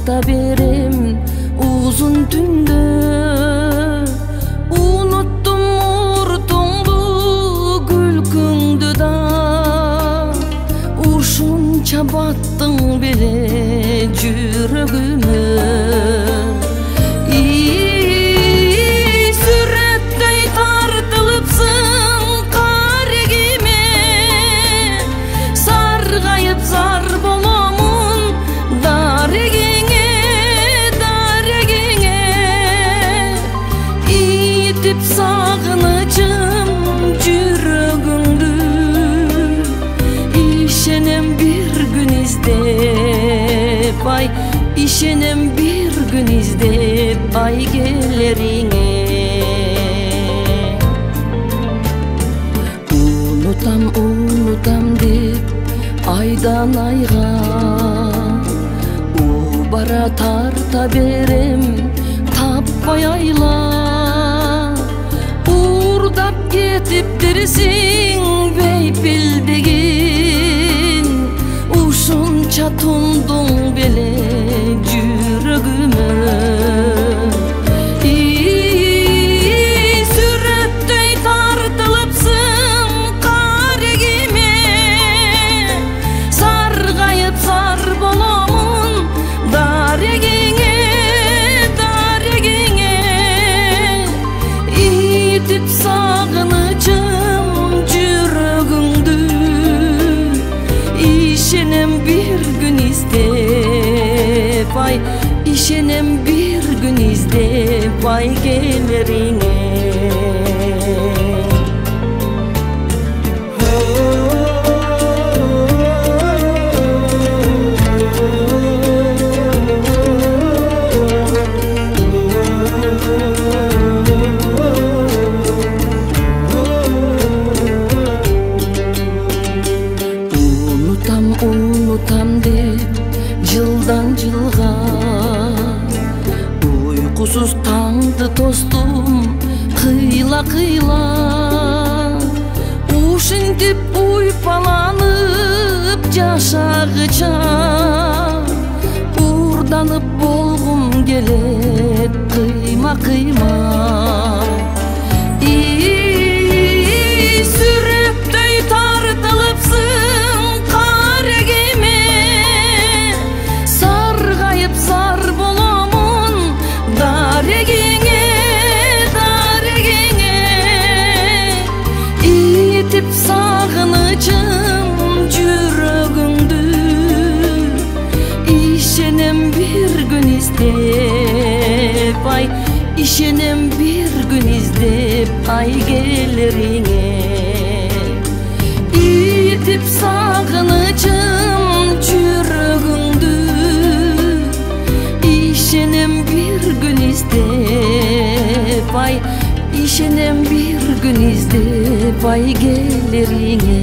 тарта берем uzun түндө. Unuttум муртуңду, күлкүңдү да, ушунча баттың беле жүрөгүмө. Сүрөттөй тартылыпсың карегиме, саргайып зар боломун дарегиңе, дарегиңе. Итип сагынычым жүрөгүңдү, ишенем бир күн издеп, ай, ишенем бир күн издеп ай келериңе. Унутам, унутам деп айдан айга, убара тарта берем таппай айла. Уурдап кетиптирсиң бейпилдегин, ушунча тундуң беле жүрөгүмө. Сүрөттөй тартылыпсың карегиме, саргайып зар боломун дарегиңе, дарегиңе. Итип сагынычым жүрөгүңдү, ишенем бир күн издеп, ай, ишенем бир күн издеп ай келериңе. Унутам, унутам деп жылдан жылга, уйкусуз таңды тостум кыйла-кыйла. Ушинтип уйпаланып жашагыча, уурданып болгум келет кыйма-кыйма. Сүрөттөй тартылыпсың карегиме, саргайып зар боломун дарегиңе, дарегиңе. Итип сагынычым жүрөгүңдү, ишенем бир күн издеп, ай, ишенем бир күн издеп ай келериңе. Итип сагынычым жүрөгүңдү, ишенем бир күн издеп, ай, ишенем бир күн издеп ай келериңе.